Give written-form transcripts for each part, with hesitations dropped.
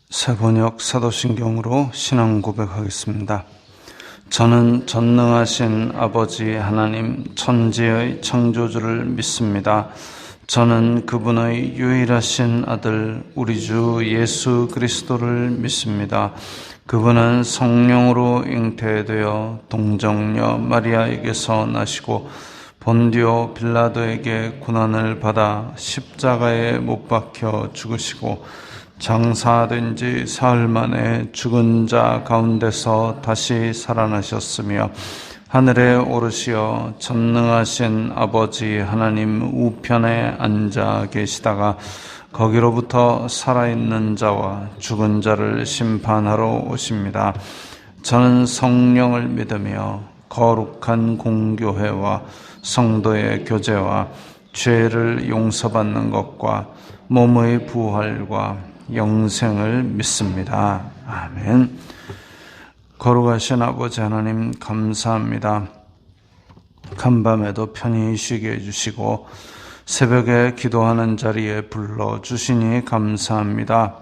새번역 사도신경으로 신앙 고백하겠습니다. 저는 전능하신 아버지 하나님 천지의 창조주를 믿습니다. 저는 그분의 유일하신 아들 우리 주 예수 그리스도를 믿습니다. 그분은 성령으로 잉태되어 동정녀 마리아에게서 나시고 본디오 빌라도에게 고난을 받아 십자가에 못 박혀 죽으시고 장사된 지 사흘 만에 죽은 자 가운데서 다시 살아나셨으며 하늘에 오르시어 전능하신 아버지 하나님 우편에 앉아 계시다가 거기로부터 살아있는 자와 죽은 자를 심판하러 오십니다. 저는 성령을 믿으며 거룩한 공교회와 성도의 교제와 죄를 용서받는 것과 몸의 부활과 영생을 믿습니다. 아멘. 거룩하신 아버지 하나님 감사합니다. 간밤에도 편히 쉬게 해주시고 새벽에 기도하는 자리에 불러주시니 감사합니다.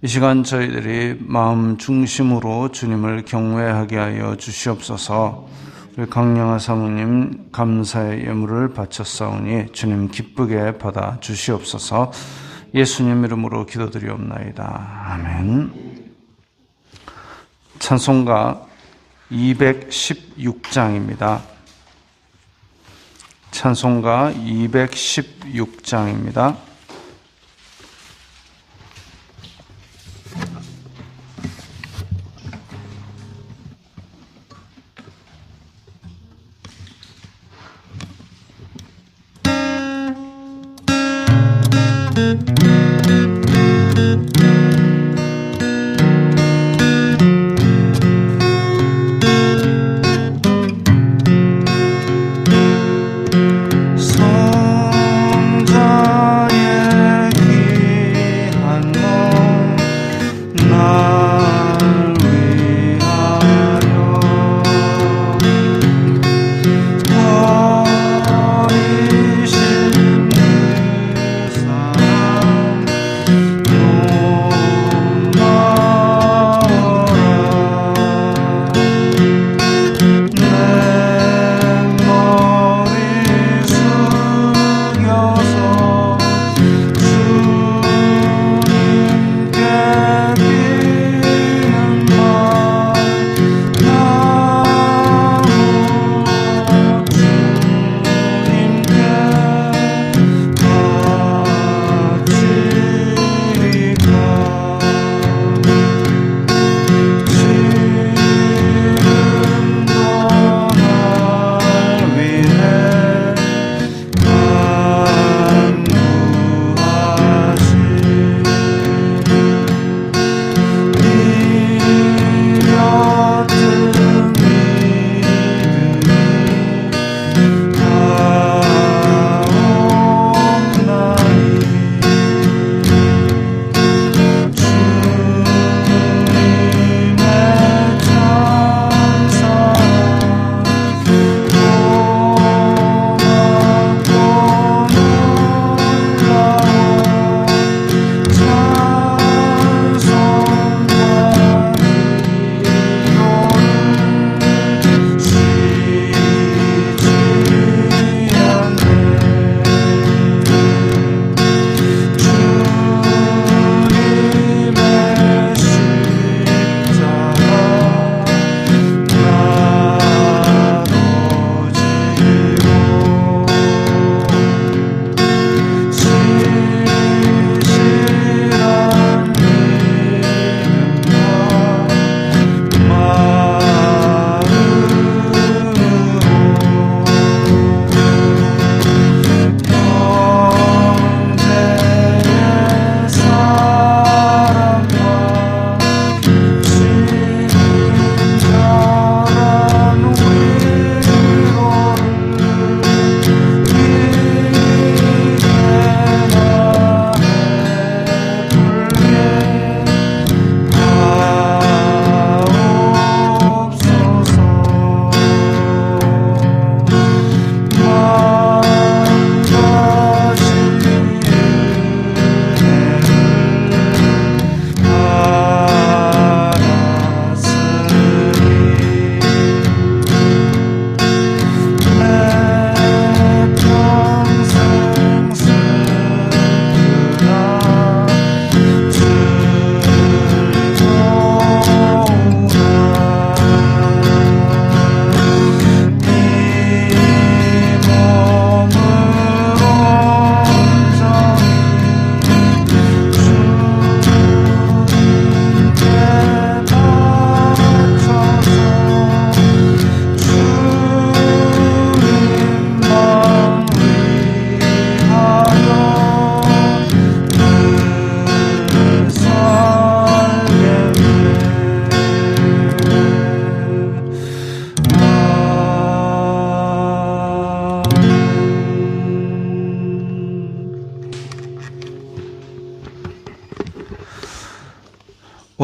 이 시간 저희들이 마음 중심으로 주님을 경외하게 하여 주시옵소서. 우리 강영아 사모님 감사의 예물을 바쳤사오니 주님 기쁘게 받아 주시옵소서. 예수님 이름으로 기도드리옵나이다. 아멘. 찬송가 216장입니다. 찬송가 216장입니다. 성자의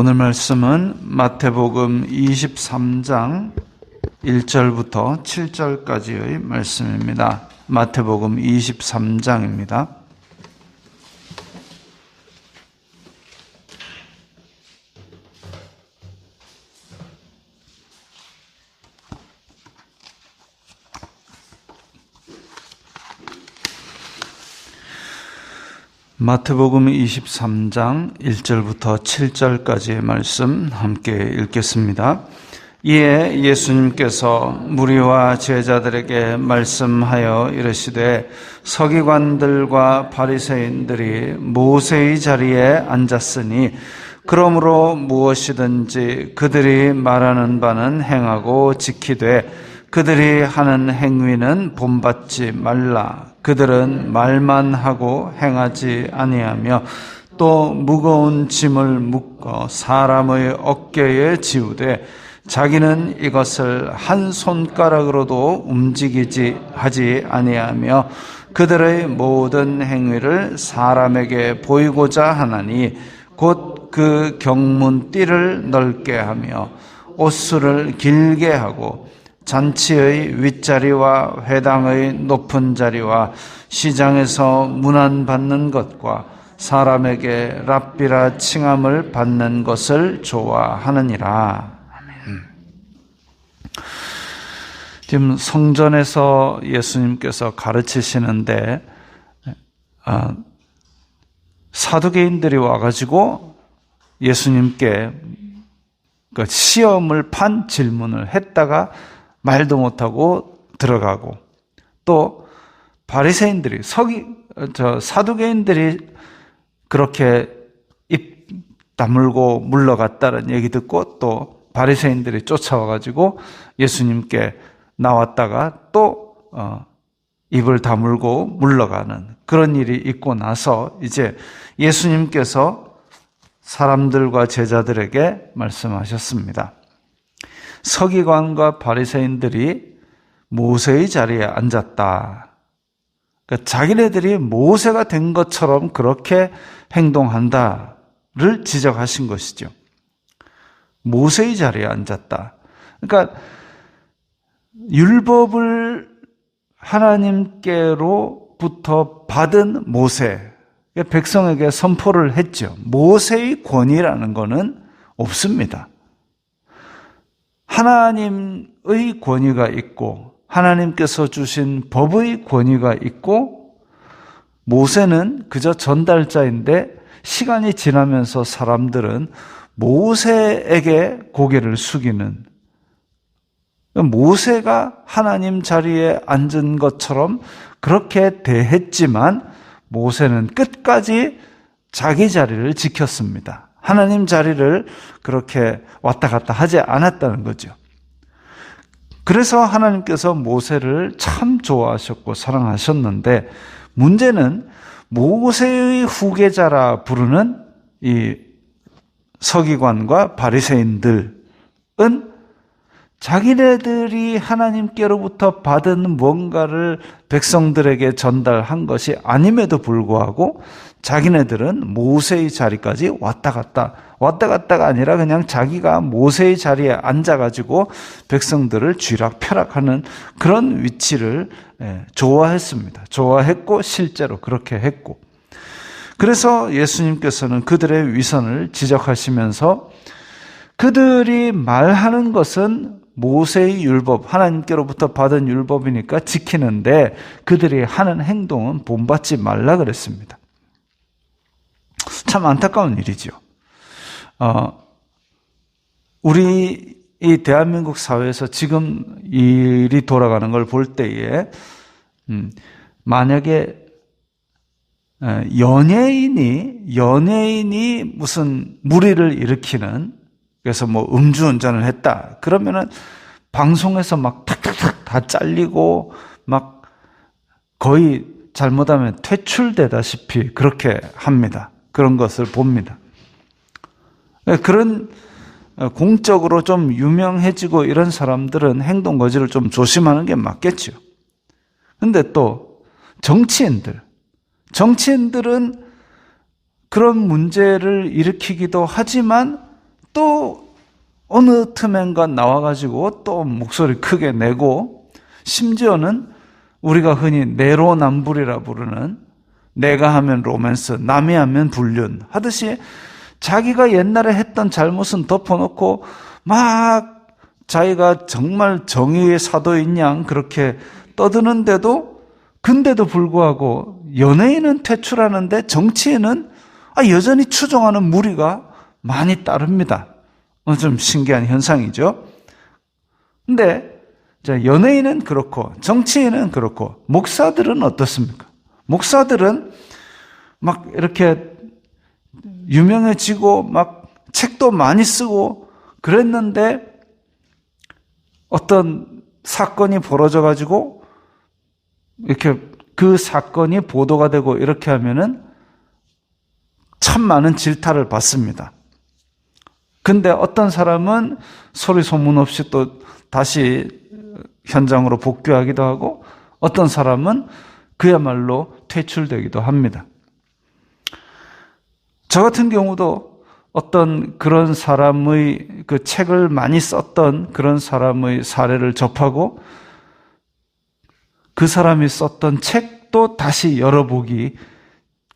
오늘 말씀은 마태복음 23장 1절부터 7절까지의 말씀입니다. 마태복음 23장입니다. 마태복음 23장 1절부터 7절까지의 말씀 함께 읽겠습니다. 이에 예수님께서 무리와 제자들에게 말씀하여 이르시되 서기관들과 바리새인들이 모세의 자리에 앉았으니 그러므로 무엇이든지 그들이 말하는 바는 행하고 지키되 그들이 하는 행위는 본받지 말라. 그들은 말만 하고 행하지 아니하며 또 무거운 짐을 묶어 사람의 어깨에 지우되 자기는 이것을 한 손가락으로도 움직이지 하지 아니하며 그들의 모든 행위를 사람에게 보이고자 하나니 곧 그 경문띠를 넓게 하며 옷수를 길게 하고 잔치의 윗자리와 회당의 높은 자리와 시장에서 문안받는 것과 사람에게 랍비라 칭함을 받는 것을 좋아하느니라. 아멘. 지금 성전에서 예수님께서 가르치시는데 사두개인들이 와가지고 예수님께 그 시험을 판 질문을 했다가 말도 못하고 들어가고, 또 바리새인들이 사두개인들이 그렇게 입 다물고 물러갔다는 얘기 듣고 또 바리새인들이 쫓아와가지고 예수님께 나왔다가 또 입을 다물고 물러가는 그런 일이 있고 나서 이제 예수님께서 사람들과 제자들에게 말씀하셨습니다. 서기관과 바리새인들이 모세의 자리에 앉았다. 그러니까 자기네들이 모세가 된 것처럼 그렇게 행동한다를 지적하신 것이죠. 모세의 자리에 앉았다. 그러니까 율법을 하나님께로부터 받은 모세, 백성에게 선포를 했죠. 모세의 권위라는 것은 없습니다. 하나님의 권위가 있고 하나님께서 주신 법의 권위가 있고 모세는 그저 전달자인데 시간이 지나면서 사람들은 모세에게 고개를 숙이는, 모세가 하나님 자리에 앉은 것처럼 그렇게 대했지만 모세는 끝까지 자기 자리를 지켰습니다. 하나님 자리를 그렇게 왔다 갔다 하지 않았다는 거죠. 그래서 하나님께서 모세를 참 좋아하셨고 사랑하셨는데, 문제는 모세의 후계자라 부르는 이 서기관과 바리새인들은 자기네들이 하나님께로부터 받은 뭔가를 백성들에게 전달한 것이 아님에도 불구하고 자기네들은 모세의 자리까지 왔다 갔다가 아니라 그냥 자기가 모세의 자리에 앉아가지고 백성들을 쥐락펴락하는 그런 위치를 좋아했습니다. 좋아했고 실제로 그렇게 했고, 그래서 예수님께서는 그들의 위선을 지적하시면서 그들이 말하는 것은 모세의 율법, 하나님께로부터 받은 율법이니까 지키는데 그들이 하는 행동은 본받지 말라 그랬습니다. 참 안타까운 일이죠. 우리 이 대한민국 사회에서 지금 일이 돌아가는 걸 볼 때에 만약에 연예인이 무슨 무리를 일으키는, 그래서 뭐 음주운전을 했다 그러면은 방송에서 막 탁탁탁 다 잘리고 막 거의 잘못하면 퇴출되다시피 그렇게 합니다. 그런 것을 봅니다. 그런 공적으로 좀 유명해지고 이런 사람들은 행동 거지를 좀 조심하는 게 맞겠죠. 그런데 또 정치인들은 그런 문제를 일으키기도 하지만 또 어느 틈엔가 나와가지고 또 목소리 크게 내고, 심지어는 우리가 흔히 내로남불이라 부르는, 내가 하면 로맨스, 남이 하면 불륜 하듯이 자기가 옛날에 했던 잘못은 덮어놓고 막 자기가 정말 정의의 사도인 양 그렇게 떠드는데도, 근데도 불구하고 연예인은 퇴출하는데 정치인은 여전히 추종하는 무리가 많이 따릅니다. 좀 신기한 현상이죠. 근데 연예인은 그렇고 정치인은 그렇고 목사들은 어떻습니까? 목사들은 막 이렇게 유명해지고 막 책도 많이 쓰고 그랬는데 어떤 사건이 벌어져 가지고 이렇게 그 사건이 보도가 되고 이렇게 하면은 참 많은 질타를 받습니다. 근데 어떤 사람은 소리 소문 없이 또 다시 현장으로 복귀하기도 하고, 어떤 사람은 그야말로 퇴출되기도 합니다. 저 같은 경우도 어떤 그런 사람의 그 책을 많이 썼던 그런 사람의 사례를 접하고, 그 사람이 썼던 책도 다시 열어보기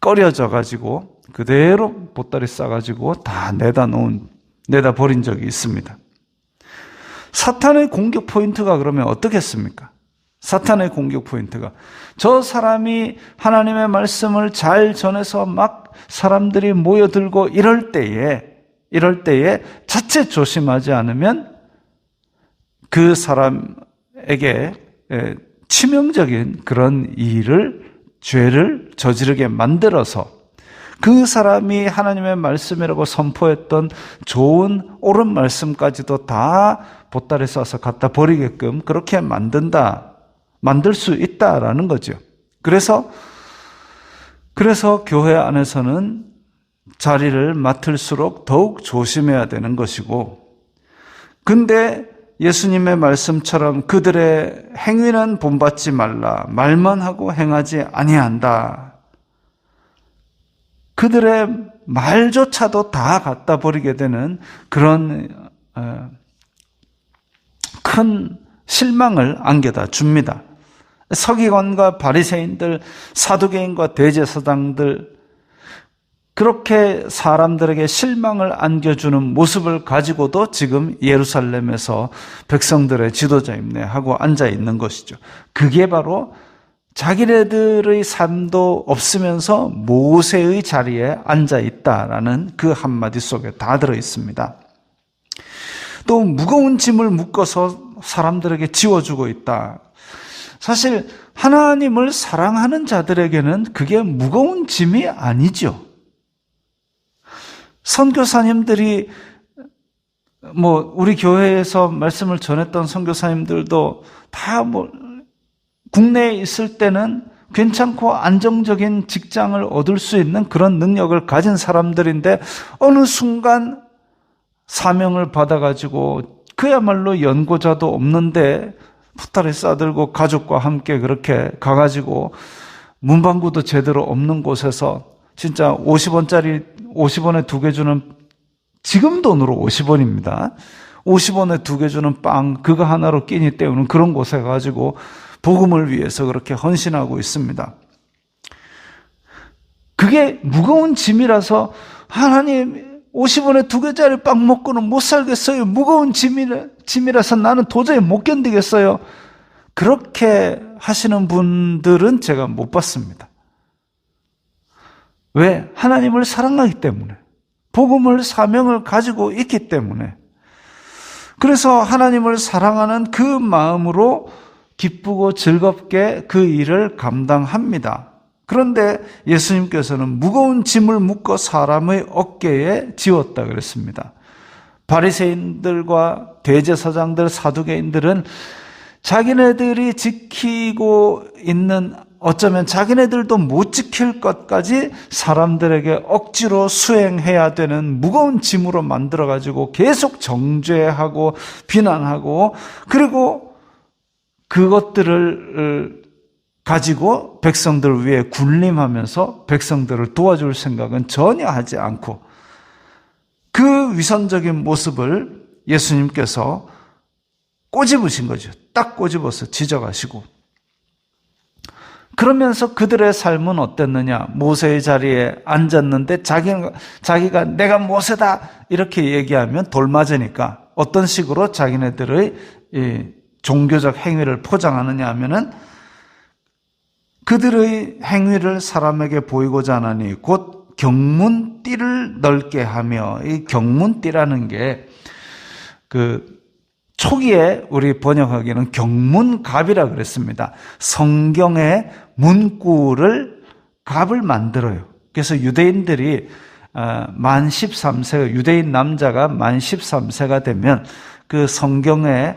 꺼려져 가지고 그대로 보따리 싸가지고 다 내다 버린 적이 있습니다. 사탄의 공격 포인트가 그러면 어떻겠습니까? 사탄의 공격 포인트가, 저 사람이 하나님의 말씀을 잘 전해서 막 사람들이 모여들고 이럴 때에 자칫 조심하지 않으면 그 사람에게 치명적인 그런 죄를 저지르게 만들어서 그 사람이 하나님의 말씀이라고 선포했던 좋은 옳은 말씀까지도 다 보따리 싸서 갖다 버리게끔 그렇게 만들 수 있다라는 거죠. 그래서 교회 안에서는 자리를 맡을수록 더욱 조심해야 되는 것이고, 근데 예수님의 말씀처럼 그들의 행위는 본받지 말라, 말만 하고 행하지 아니한다. 그들의 말조차도 다 갖다 버리게 되는 그런 큰 실망을 안겨다 줍니다. 서기관과 바리새인들, 사두개인과 대제사장들, 그렇게 사람들에게 실망을 안겨주는 모습을 가지고도 지금 예루살렘에서 백성들의 지도자임내 하고 앉아 있는 것이죠. 그게 바로 자기네들의 삶도 없으면서 모세의 자리에 앉아 있다라는 그 한마디 속에 다 들어 있습니다. 또 무거운 짐을 묶어서 사람들에게 지워주고 있다. 사실 하나님을 사랑하는 자들에게는 그게 무거운 짐이 아니죠. 선교사님들이 우리 교회에서 말씀을 전했던 선교사님들도 다 국내에 있을 때는 괜찮고 안정적인 직장을 얻을 수 있는 그런 능력을 가진 사람들인데, 어느 순간 사명을 받아가지고 그야말로 연고자도 없는데 푸타리 싸들고 가족과 함께 그렇게 가가지고 문방구도 제대로 없는 곳에서 진짜 50원에 2개 주는, 지금 돈으로 50원입니다. 50원에 2개 주는 빵, 그거 하나로 끼니 때우는 그런 곳에 가지고 복음을 위해서 그렇게 헌신하고 있습니다. 그게 무거운 짐이라서 하나님 50원에 2개짜리 빵 먹고는 못 살겠어요. 무거운 짐이라서 나는 도저히 못 견디겠어요. 그렇게 하시는 분들은 제가 못 봤습니다. 왜? 하나님을 사랑하기 때문에, 복음을 사명을 가지고 있기 때문에. 그래서 하나님을 사랑하는 그 마음으로 기쁘고 즐겁게 그 일을 감당합니다. 그런데 예수님께서는 무거운 짐을 묶어 사람의 어깨에 지웠다 그랬습니다. 바리새인들과 대제사장들, 사두개인들은 자기네들이 지키고 있는, 어쩌면 자기네들도 못 지킬 것까지 사람들에게 억지로 수행해야 되는 무거운 짐으로 만들어가지고 계속 정죄하고 비난하고, 그리고 그것들을 가지고 백성들 위에 군림하면서 백성들을 도와줄 생각은 전혀 하지 않고, 그 그 위선적인 모습을 예수님께서 꼬집으신 거죠. 딱 꼬집어서 지적하시고. 그러면서 그들의 삶은 어땠느냐? 모세의 자리에 앉았는데 자기가 내가 모세다 이렇게 얘기하면 돌맞으니까 어떤 식으로 자기네들의 이 종교적 행위를 포장하느냐 하면은 그들의 행위를 사람에게 보이고자 하나니 곧 경문띠를 넓게 하며, 이 경문띠라는 게 초기에 우리 번역하기는 경문갑이라 그랬습니다. 성경의 문구를 갑을 만들어요. 그래서 유대인들이 만 13세가, 유대인 남자가 만 13세가 되면 그 성경에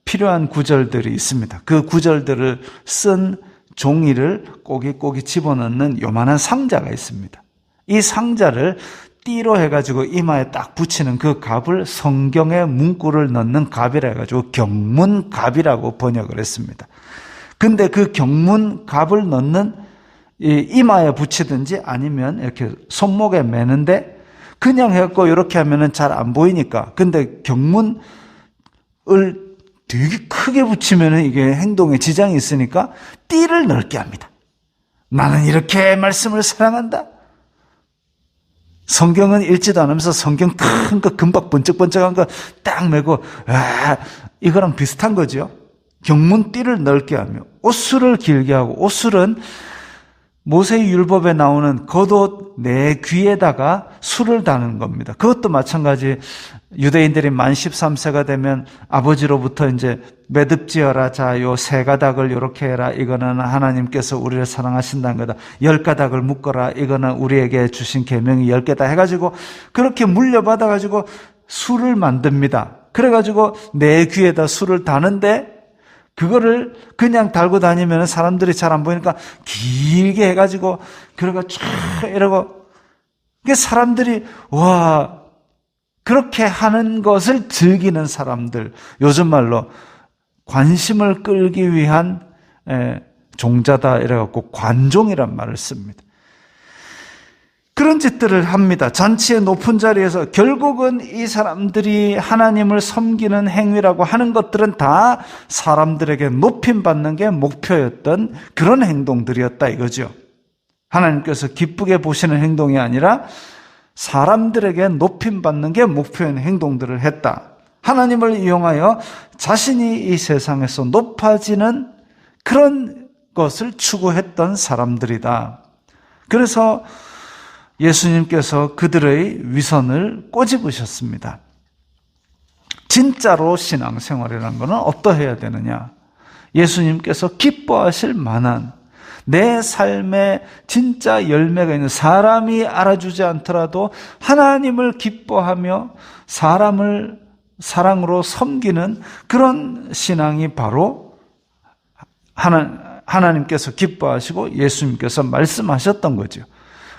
필요한 구절들이 있습니다. 그 구절들을 쓴 종이를 꼬깃꼬깃 집어넣는 요만한 상자가 있습니다. 이 상자를 띠로 해가지고 이마에 딱 붙이는 그 갑을 성경의 문구를 넣는 갑이라 해가지고 경문갑이라고 번역을 했습니다. 근데 그 경문갑을 넣는 이마에 붙이든지 아니면 이렇게 손목에 매는데 그냥 해갖고 이렇게 하면은 잘 안 보이니까. 근데 경문을 되게 크게 붙이면은 이게 행동에 지장이 있으니까 띠를 넓게 합니다. 나는 이렇게 말씀을 사랑한다. 성경은 읽지도 않으면서 성경 큰 거 금박 번쩍번쩍한 거 딱 메고 이거랑 비슷한 거죠. 경문띠를 넓게 하며 옷술을 길게 하고, 옷술은 모세의 율법에 나오는 겉옷 내 귀에다가 술을 다는 겁니다. 그것도 마찬가지. 유대인들이 만 13세가 되면 아버지로부터 이제 매듭지어라. 자, 요 세 가닥을 요렇게 해라. 이거는 하나님께서 우리를 사랑하신다는 거다. 10가닥을 묶어라. 이거는 우리에게 주신 계명이 10개다 해가지고 그렇게 물려받아가지고 술을 만듭니다. 그래가지고 내 귀에다 술을 다는데 그거를 그냥 달고 다니면 사람들이 잘 안 보이니까 길게 해가지고 그러가 쫙 이러고, 사람들이 와, 그렇게 하는 것을 즐기는 사람들, 요즘 말로 관심을 끌기 위한 종자다 이래갖고 관종이란 말을 씁니다. 그런 짓들을 합니다. 잔치의 높은 자리에서. 결국은 이 사람들이 하나님을 섬기는 행위라고 하는 것들은 다 사람들에게 높임받는 게 목표였던 그런 행동들이었다 이거죠. 하나님께서 기쁘게 보시는 행동이 아니라 사람들에게 높임받는 게 목표인 행동들을 했다. 하나님을 이용하여 자신이 이 세상에서 높아지는 그런 것을 추구했던 사람들이다. 그래서 예수님께서 그들의 위선을 꼬집으셨습니다. 진짜로 신앙생활이라는 것은 어떠해야 되느냐? 예수님께서 기뻐하실 만한, 내 삶에 진짜 열매가 있는, 사람이 알아주지 않더라도 하나님을 기뻐하며 사람을 사랑으로 섬기는 그런 신앙이 바로 하나님께서 기뻐하시고 예수님께서 말씀하셨던 거죠.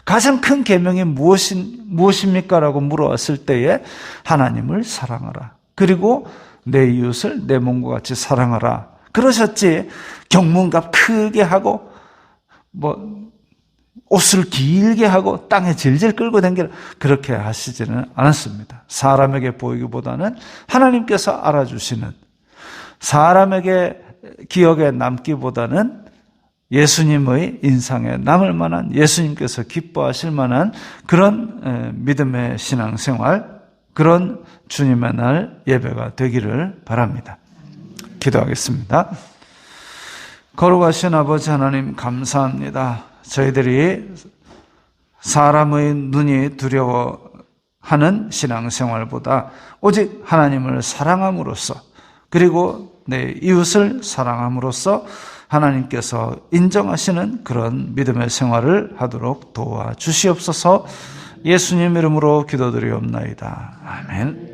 가장 큰 계명이 무엇입니까? 라고 물어왔을 때에 하나님을 사랑하라. 그리고 내 이웃을 내 몸과 같이 사랑하라. 그러셨지. 경문갑 크게 하고 옷을 길게 하고 땅에 질질 끌고 다니라 그렇게 하시지는 않았습니다. 사람에게 보이기보다는 하나님께서 알아주시는, 사람에게 기억에 남기보다는 예수님의 인상에 남을 만한, 예수님께서 기뻐하실 만한 그런 믿음의 신앙생활, 그런 주님의 날 예배가 되기를 바랍니다. 기도하겠습니다. 거룩하신 아버지 하나님, 감사합니다. 저희들이 사람의 눈이 두려워하는 신앙생활보다 오직 하나님을 사랑함으로써, 그리고 내 이웃을 사랑함으로써 하나님께서 인정하시는 그런 믿음의 생활을 하도록 도와주시옵소서. 예수님 이름으로 기도드리옵나이다. 아멘.